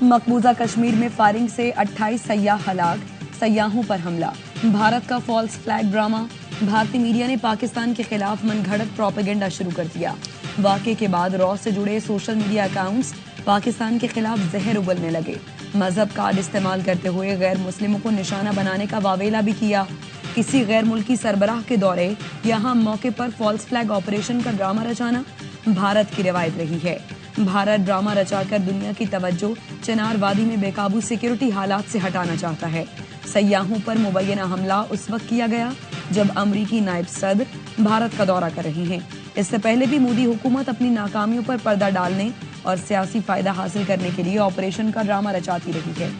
मकबूजा कश्मीर में फायरिंग से 28 सयाह हलाक, सयाहों पर हमला। भारत का फॉल्स फ्लैग ड्रामा। भारतीय मीडिया ने पाकिस्तान के खिलाफ मनगढ़ंत प्रोपेगेंडा शुरू कर दिया। वाक़े के बाद रॉ से जुड़े सोशल मीडिया अकाउंट्स पाकिस्तान के खिलाफ जहर उगलने लगे। मजहब कार्ड इस्तेमाल करते हुए गैर मुस्लिमों को निशाना बनाने का वावेला भी किया। किसी गैर मुल्की सरबराह के दौरे यहाँ मौके पर फॉल्स फ्लैग ऑपरेशन का ड्रामा रचाना भारत की रिवायत रही है। भारत ड्रामा रचाकर दुनिया की तवज्जो चिनार वादी में बेकाबू सिक्योरिटी हालात से हटाना चाहता है। सयाहों पर मुबैना हमला उस वक्त किया गया जब अमरीकी नायब सदर भारत का दौरा कर रहे हैं। इससे पहले भी मोदी हुकूमत अपनी नाकामियों पर पर्दा डालने और सियासी फायदा हासिल करने के लिए ऑपरेशन का ड्रामा रचाती रही है।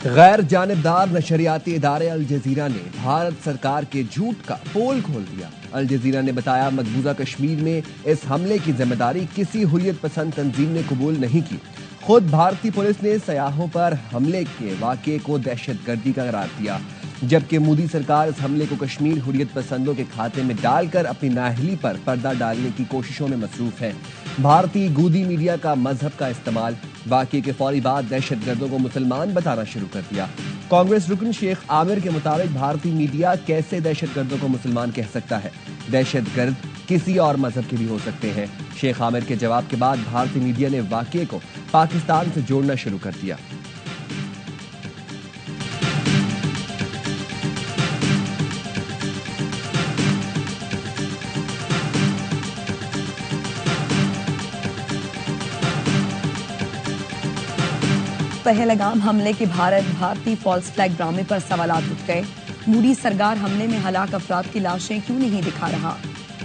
गैर जानिबदार नशरियाती इदारे अल जजीरा ने भारत सरकार के झूठ का पोल खोल दिया। अल जजीरा ने बताया मकबूजा कश्मीर में इस हमले की जिम्मेदारी किसी हुर्रियत पसंद तंजीम ने कबूल नहीं की। खुद भारतीय पुलिस ने सयाहों पर हमले के वाक़े को दहशतगर्दी का करार दिया, जबकि मोदी सरकार इस हमले को कश्मीर हुर्रियत पसंदों के खाते में डालकर अपनी नाअहली पर पर्दा डालने की कोशिशों में मसरूफ है। भारतीय गोदी मीडिया का मजहब का इस्तेमाल वाक़े के फौरी बाद दहशतगर्दों को मुसलमान बताना शुरू कर दिया। कांग्रेस रुकन शेख आमिर के मुताबिक भारतीय मीडिया कैसे दहशतगर्दों को मुसलमान कह सकता है? दहशतगर्द किसी और मजहब के भी हो सकते हैं। शेख आमिर के जवाब के बाद भारतीय मीडिया ने वाक़े को पाकिस्तान से जोड़ना शुरू कर दिया। पहलगाम हमले के भारतीय फॉल्स फ्लैग ड्रामे पर सवालात उठ गए। मोदी सरकार हमले में हलाक अफराद की लाशें क्यों नहीं दिखा रहा?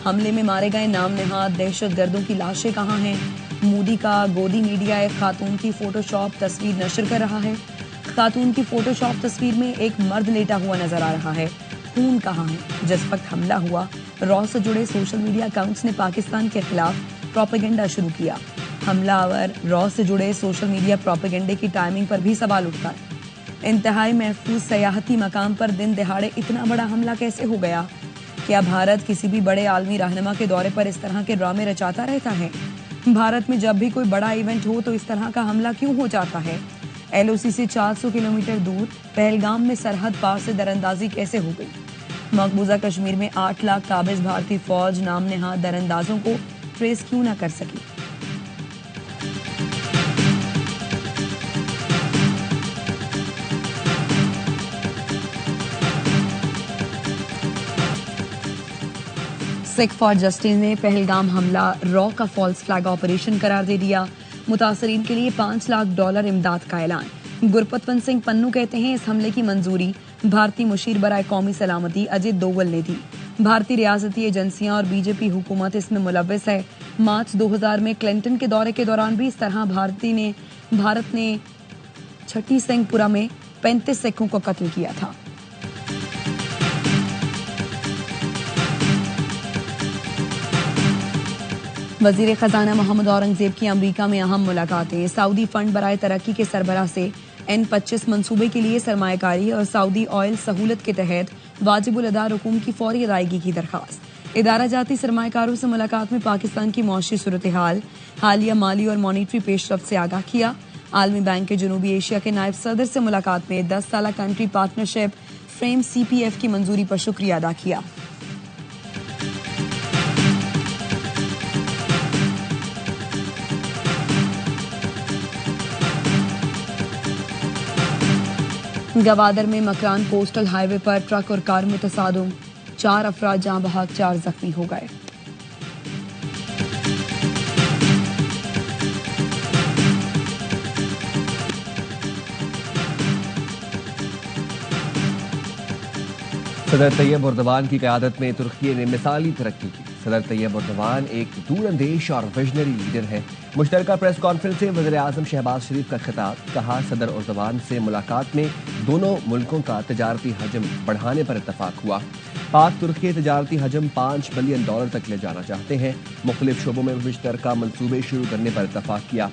हमले में मारे गए नाम नहाद दहशतगर्दों की लाशें कहाँ हैं? मोदी का गोदी मीडिया एक खातून की फोटोशॉप तस्वीर नशर कर रहा है। खातून की फोटोशॉप तस्वीर में एक मर्द लेटा हुआ नजर आ रहा है। खून कहाँ है? जिस वक्त हमला हुआ, रॉ से जुड़े सोशल मीडिया अकाउंट्स ने पाकिस्तान के खिलाफ प्रोपेगेंडा शुरू किया। हमलावर रॉ से जुड़े सोशल मीडिया प्रोपेगेंडे की टाइमिंग पर भी सवाल उठता है। इंतहाई महफूज सयाहती मकाम पर दिन दिहाड़े इतना बड़ा हमला कैसे हो गया? क्या भारत किसी भी बड़े आलमी रहनुमा के दौरे पर इस तरह के ड्रामे रचाता रहता है? भारत में जब भी कोई बड़ा इवेंट हो तो इस तरह का हमला क्यों हो जाता है? LOC से 400 किलोमीटर दूर पहलगाम में सरहद पार से दरअंदाजी कैसे हो गई? मकबूजा कश्मीर में 8 लाख काबिज भारतीय फौज नाम नहाद दरअंदाजों को ट्रेस क्यों न कर सकी? सिख फॉर जस्टिस ने पहलगाम हमला रॉ का फॉल्स फ्लैग ऑपरेशन करार दे दिया। मुतासरीन के लिए $5 लाख इमदाद का ऐलान। गुरपतवंत सिंह पन्नू कहते हैं इस हमले की मंजूरी भारतीय मुशीर बराए कौमी सलामती अजित डोवल ने दी। भारतीय रियासती एजेंसियां और बीजेपी हुकूमत इसमें मुलव्वस है। मार्च 2000 में क्लिंटन के दौरे के दौरान भी इस तरह भारत ने छठी सिंहपुरा में 35 सिखों को कत्ल किया था। वजीर खजाना मोहम्मद औरंगजेब की अमरीका में अहम मुलाकातें। सऊदी फंड बराए तरक्की के सरबराह से N25 मंसूबे के लिए सरमायाकारी और सऊदी ऑयल सहूलत के तहत वाजिबुल अदा रकूम की फौरी अदायगी की दरखास्त। इदारा जाती सरमायाकारों से मुलाकात में पाकिस्तान की मौशी सूरत हाल, हालिया माली और मॉनिटरी पेशरफ्त से आगाह किया। आलमी बैंक के जनूबी एशिया के नायब सदर से मुलाकात में 10 साला कंट्री पार्टनरशिप फ्रेम CPF की मंजूरी पर शुक्रिया अदा किया। गवादर में मकरान कोस्टल हाईवे पर ट्रक और कार में तसादुम, 4 अफराद जान बहक 4 जख्मी हो गए। सदर तैयब एर्दोगान की क़यादत में तुर्की ने मिसाली तरक्की की। सदर तैयब एर्दोगान एक दूरअंदेश और विजनरी लीडर है। मुश्तरका प्रेस कॉन्फ्रेंस से वज़ीर आज़म शहबाज शरीफ का खिताब। कहा सदर एर्दोगान से मुलाकात में दोनों मुल्कों का तजारती हजम बढ़ाने पर इत्तफाक हुआ। पाक तुर्की तजारती हजम $5 बिलियन तक ले जाना चाहते हैं। मुख्तलिफ शोबों में मुश्तरका मंसूबे शुरू करने पर इत्तफाक किया।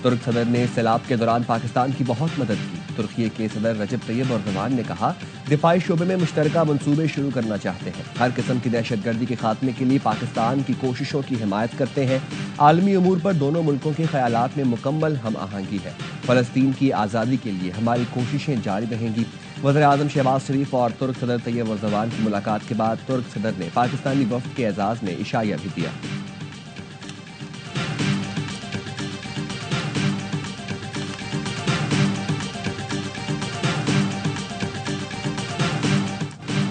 तुर्क सदर ने सैलाब के दौरान पाकिस्तान की बहुत मदद की। तुर्की के सदर रजब तैयब एर्दोगान ने कहा, दिफाई शोबे में मुश्तरका मंसूबे शुरू करना चाहते हैं। हर किस्म की दहशतगर्दी के खात्मे के लिए पाकिस्तान की कोशिशों की हिमायत करते हैं। आलमी उमूर पर दोनों मुल्कों के ख्यालात में मुकम्मल हम आहंगी है। फलस्तीन की आज़ादी के लिए हमारी कोशिशें जारी रहेंगी। वज़ीर-ए-आज़म शहबाज शरीफ और तुर्क सदर तैयब एर्दोगान की मुलाकात के बाद तुर्क सदर ने पाकिस्तानी वफ़द के एजाज़ में इशाया भी दिया।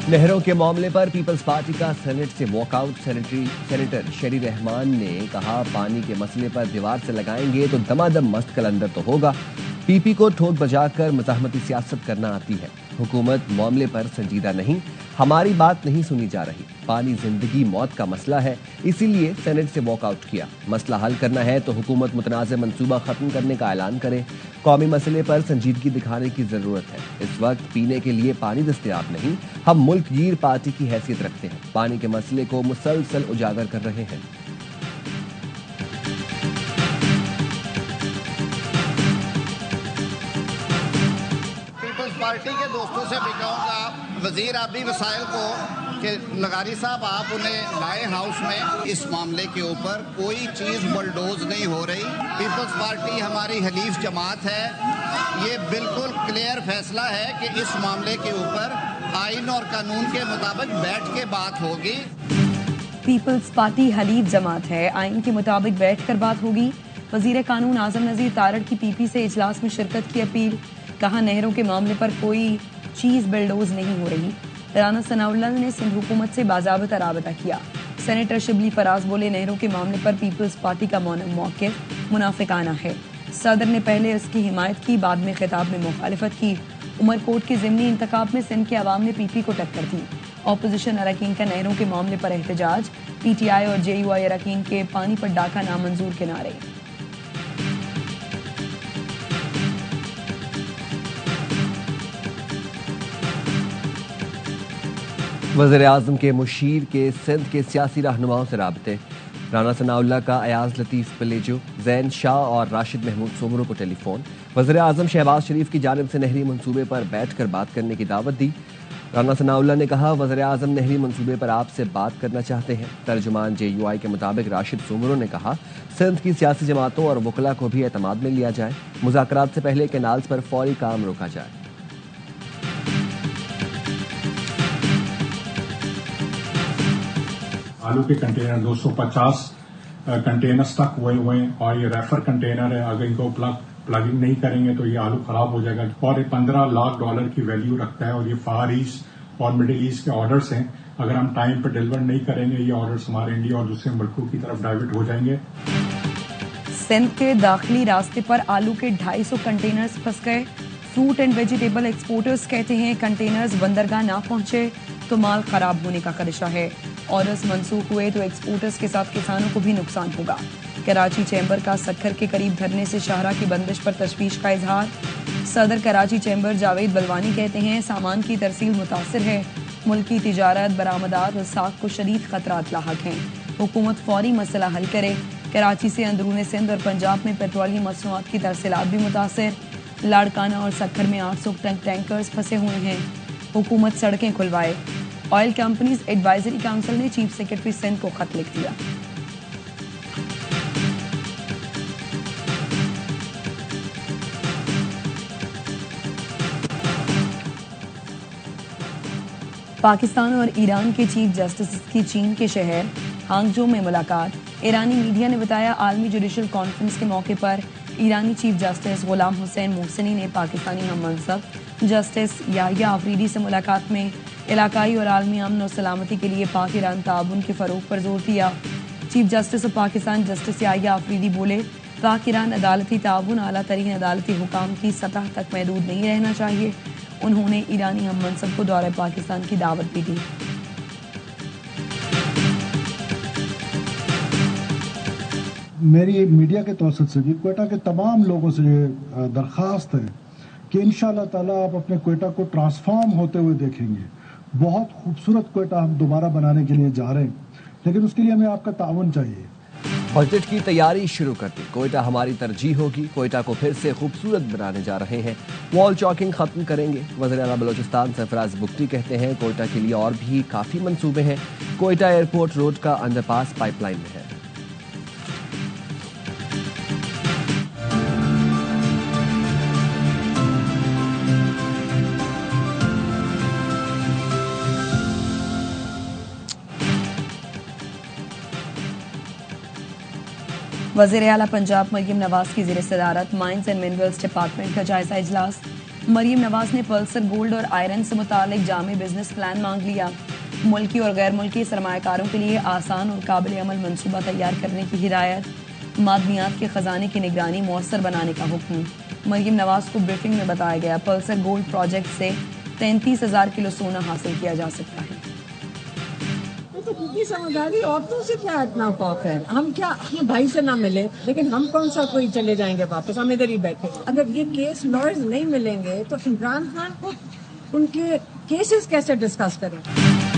नहरों के मामले पर पीपल्स पार्टी का सेनेट से वॉकआउट। सेनेटर शरी रहमान ने कहा, पानी के मसले पर दीवार से लगाएंगे तो दमादम मस्त कलंदर तो होगा। पीपी को ठोक बजाकर मज़ाहमती सियासत करना आती है। हुकूमत मामले पर संजीदा नहीं, हमारी बात नहीं सुनी जा रही। पानी जिंदगी मौत का मसला है, इसीलिए सेनेट से वॉकआउट किया। मसला हल करना है तो हुकूमत मुतनाज़ मंसूबा खत्म करने का ऐलान करे। कौमी मसले पर संजीदगी दिखाने की जरूरत है। इस वक्त पीने के लिए पानी दस्तयाब नहीं। हम मुल्क गिर पार्टी की हैसियत रखते हैं, पानी के मसले को मुसलसल उजागर कर रहे हैं। पार्टी के दोस्तों से भी कहूँगा, वजीर आबी वसाइल को कि लगारी साहब आप उन्हें लाए हाउस में। इस मामले के ऊपर कोई चीज़ बुलडोज नहीं हो रही। पीपल्स पार्टी हमारी हलीफ जमात है। ये बिल्कुल क्लियर फैसला है कि इस मामले के ऊपर आइन और कानून के मुताबिक बैठ के बात होगी। पीपल्स पार्टी हलीफ जमात है, आइन के मुताबिक बैठकर बात होगी। वजीर कानून आजम नजीर तारड़ की पीपी से इजलास में शिरकत की अपील। कहा, नहरों के मामले पर कोई चीज बिल्डोज नहीं हो रही। राना सनाउल्लाह ने सिंध हुकूमत से बाज़ाबिता राबता किया। सेनेटर शिबली फराज बोले, नहरों के मामले पर पीपल्स पार्टी का मौक़िफ़ मुनाफिकाना है। सदर ने पहले इसकी हिमायत की, बाद में खिताब में मुखालिफत की। उमरकोट के ज़िमनी इंतखाब में सिंध के अवाम ने पीपी को टक्कर दी। ऑपोजिशन अरकान का नहरों के मामले पर एहतजाज। पीटीआई और जेयूआई अरकान के पानी पर डाका नामंजूर के नारे। वज़ीर-ए-आज़म के मुशीर के सिंध के सियासी रहनुमाओं से राबते। राना सनाउल्लाह का अयाज लतीफ़ पिलेजो, ज़ैन शाह और राशिद महमूद सोमरो को टेलीफोन। वज़ीर-ए-आज़म शहबाज शरीफ की जानिब से नहरी मंसूबे पर बैठकर बात करने की दावत दी। राना सनाउल्लाह ने कहा, वज़ीर-ए-आज़म नहरी मंसूबे पर आपसे बात करना चाहते हैं। तर्जुमान जेयूआई के मुताबिक राशिद सोमरो ने कहा, सिंध की सियासी जमातों और वकला को भी एतमाद में लिया जाए। मुज़ाकरात से पहले कैनाल्स पर फौरी काम रोका जाए। आलू के कंटेनर 250 कंटेनर्स तक हुए हैं और ये रेफर कंटेनर है। अगर इनको प्लगिंग नहीं करेंगे तो ये आलू खराब हो जाएगा। और ये $15 लाख की वैल्यू रखता है और ये फार ईस्ट और मिडिल ईस्ट के ऑर्डर्स हैं। अगर हम टाइम पर डिलीवर नहीं करेंगे, ये ऑर्डर्स हमारे इंडिया और दूसरे मुल्कों की तरफ डाइवर्ट हो जाएंगे। सिंध के दाखिली रास्ते पर आलू के 250 कंटेनर्स फंस गए। फ्रूट एंड वेजिटेबल एक्सपोर्टर्स कहते हैं, कंटेनर्स बंदरगाह ना पहुंचे तो माल खराब होने का खदशा है। ऑर्डर्स मंसूख हुए तो एक्सपोर्टर्स के साथ किसानों को भी नुकसान होगा। कराची चैम्बर का सक्खर के करीब धरने से शाहरा की बंदिश पर तशवीश का इजहार। सदर कराची चैम्बर जावेद बलवानी कहते हैं, सामान की तरसील मुतासर है। मुल्क की तिजारत, बरामदात और साख को शदीद खतरात लाहक हैं। हुकूमत फौरी मसला हल करे। कराची से अंदरूनी सिंध और पंजाब में पेट्रोलियम मसनूआत की तरसीलात भी मुतासर। लाड़काना और सक्खर में 800 टैंकर्स फंसे हुए हैं। हुकूमत सड़कें खुलवाए। ऑयल कंपनीज एडवाइजरी काउंसिल ने चीफ सेक्रेटरी सिंध को खत लिख दिया। पाकिस्तान और ईरान के चीफ जस्टिस की चीन के शहर हांगजो में मुलाकात। ईरानी मीडिया ने बताया, आलमी जुडिशल कॉन्फ्रेंस के मौके पर ईरानी चीफ जस्टिस गुलाम हुसैन मोहसिनी ने पाकिस्तानी हम मनसब जस्टिस याहिया अफरीदी से मुलाकात में इलाकाई और आलमी अमन और सलामती के लिए पाक ईरान ताउन के फरोग पर जोर दिया। Chief justice of Pakistan justice Yahya Afridi बोले, पाक ईरान अदालती ताउन आला तरीन अदालती हुकाम की सतह तक महदूद नहीं रहना चाहिए। उन्होंने ईरानी हम मनसब को दौरे पाकिस्तान की दावत भी दी। मेरी मीडिया के तौसत से भी क्वेटा के तमाम लोगों से दरख्वास्त है कि इंशाअल्लाह ताला आप अपने क्वेटा को ट्रांसफॉर्म होते हुए देखेंगे। बहुत खूबसूरत क्वेटा हम दोबारा बनाने के लिए जा रहे हैं, लेकिन उसके लिए हमें आपका ताउन चाहिए। बजट की तैयारी शुरू कर दी, कोयटा हमारी तरजीह होगी, कोयटा को फिर से खूबसूरत बनाने जा रहे हैं, वॉल चॉकिंग खत्म करेंगे। वज़ीर आला बलोचिस्तान सरफराज बुगटी कहते हैं कोयटा के लिए और भी काफी मंसूबे हैं। कोयटा एयरपोर्ट रोड का अंडरपास पाइपलाइन में है। वज़ीर आला पंजाब मरियम नवाज की ज़ेर सदारत माइंस एंड मिनरल्स डिपार्टमेंट का जायजा इजलास। मरियम नवाज ने पल्सर गोल्ड और आयरन से मुतालिक जामे बिजनेस प्लान मांग लिया। मुल्की और गैर मुल्की सरमायाकारों के लिए आसान और काबिल अमल मनसूबा तैयार करने की हिदायत। मादनियात के खजाने की निगरानी मौसर बनाने का हुक्म। मरियम नवाज को ब्रीफिंग में बताया गया पल्सर गोल्ड प्रोजेक्ट से 33,000 किलो सोना हासिल किया जा सकता है। तो क्योंकि समझदारी औरतों से क्या इतना खौफ है? हम क्या अपने भाई से ना मिले, लेकिन हम कौन सा कोई चले जाएंगे वापस? हम इधर ही बैठे। अगर ये केस लॉयर्स नहीं मिलेंगे तो इमरान खान को उनके केसेस कैसे डिस्कस करें?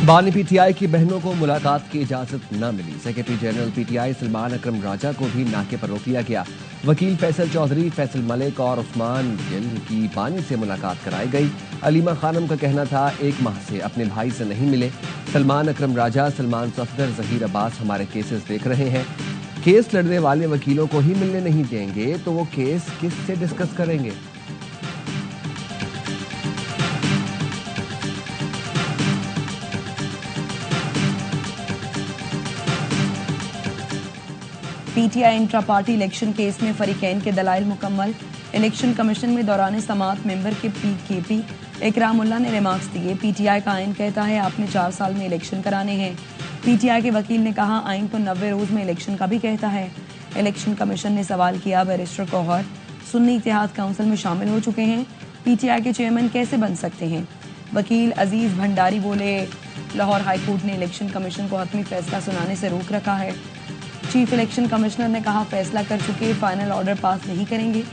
बानी पीटीआई की बहनों को मुलाकात की इजाजत न मिली। सेक्रेटरी जनरल पीटीआई सलमान अकरम राजा को भी नाके पर रोक लिया गया। वकील फैसल चौधरी, फैसल मलिक और उस्मान गिल की बानी से मुलाकात कराई गई। अलीमा खानम का कहना था 1 माह से अपने भाई से नहीं मिले। सलमान अकरम राजा, सलमान सफदर, जहीर अब्बास हमारे केसेस देख रहे हैं। केस लड़ने वाले वकीलों को ही मिलने नहीं देंगे तो वो केस किससे डिस्कस करेंगे? PTI intra party election case में फरीकैन के दलाइल मुकम्मल। इलेक्शन कमीशन में दौरान समाअत मेंबर के पीकेपी इकरामुल्ला ने रिमार्क्स दिए। पीटीआई का आइन कहता है आपने 4 साल में इलेक्शन कराने हैं। पीटीआई के वकील ने कहा आइन तो 90 रोज में इलेक्शन का भी कहता है। इलेक्शन कमीशन ने सवाल किया बैरिस्टर कौहर सुन्नी इत्तेहाद काउंसिल में शामिल हो चुके हैं, पीटीआई के चेयरमैन कैसे बन सकते हैं? वकील अजीज भंडारी बोले लाहौर हाईकोर्ट ने इलेक्शन कमीशन को हतमी फैसला सुनाने से रोक रखा है। चीफ इलेक्शन कमिश्नर ने कहा फैसला कर चुके फाइनल ऑर्डर पास नहीं करेंगे।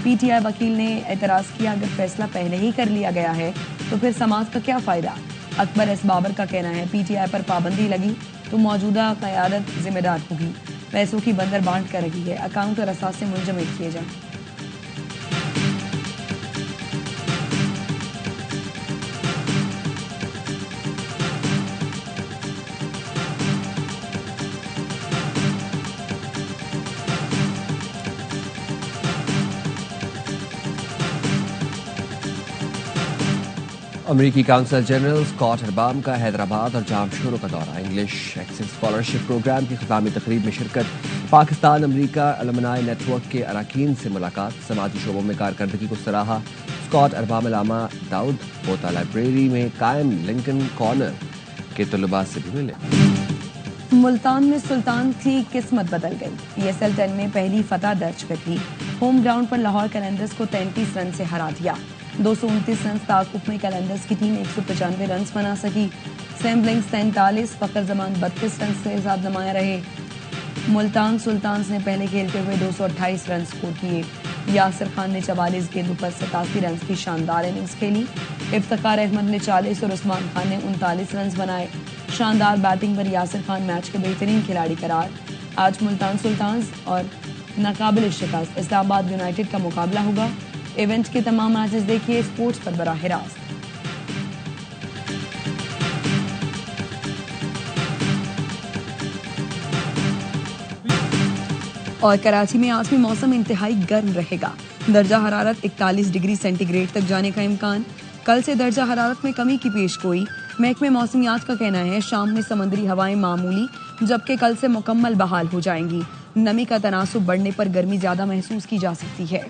पीटीआई वकील ने एतराज किया अगर फैसला पहले ही कर लिया गया है तो फिर समाज का क्या फायदा? अकबर एस बाबर का कहना है पीटीआई पर पाबंदी लगी तो मौजूदा क़यादत जिम्मेदार होगी। पैसों की बंदर बांट कर रही है, अकाउंट और असासे मुंजमद किए जाएं। अमेरिकी काउंसिल जनरल स्कॉट अरबाम का हैदराबाद और जामशोरों का दौरा। इंग्लिश एक्सेस स्कॉलरशिप प्रोग्राम की ख़ितामी तकरीब में शिरकत। पाकिस्तान अमेरिका अलमनाई नेटवर्क के अरकान से मुलाकात। समाजी शोबों में कारकर्दगी को सराहा। स्कॉट अरबाम अलामा दाऊद पोता लाइब्रेरी में कायम लिंकन कॉर्नर के तलबा से भी मिले। मुल्तान में सुल्तान की किस्मत बदल गई। PSL 10 में पहली फतह दर्ज कर दी। होम ग्राउंड पर लाहौर कैलेंडर्स को 33 रन से हरा दिया। 229 रन ताकुब में कैलेंडर्स की टीम 195 रन बना सकी। सैम ब्लिंक्स 43, फखर जमान 32 रन के साथ नुमाया रहे। मुल्तान सुल्तान्स ने पहले खेलते हुए 228 रन स्कोर किए। यासिर खान ने 44 गेंदों पर 87 रन की शानदार इनिंग्स खेली। इफ्तिखार अहमद ने 40 और उस्मान खान ने 39 रन बनाए। शानदार बैटिंग पर यासिर खान मैच के बेहतरीन खिलाड़ी करार। आज मुल्तान सुल्तान्स और नाकाबिल शिकस्त इस्लामाबाद यूनाइटेड का मुकाबला होगा। इवेंट के तमाम मैचेस देखिए स्पोर्ट्स पर बराह रास्त। और कराची में आज भी मौसम इंतहाई गर्म रहेगा। दर्जा हरारत 41 डिग्री सेंटीग्रेड तक जाने का इम्कान। कल से दर्जा हरारत में कमी की पेशगोई। महकमे मौसमियात का कहना है शाम में समुद्री हवाएं मामूली, जबकि कल से मुकम्मल बहाल हो जाएंगी। नमी का तनासुब बढ़ने पर गर्मी ज्यादा महसूस की जा सकती है।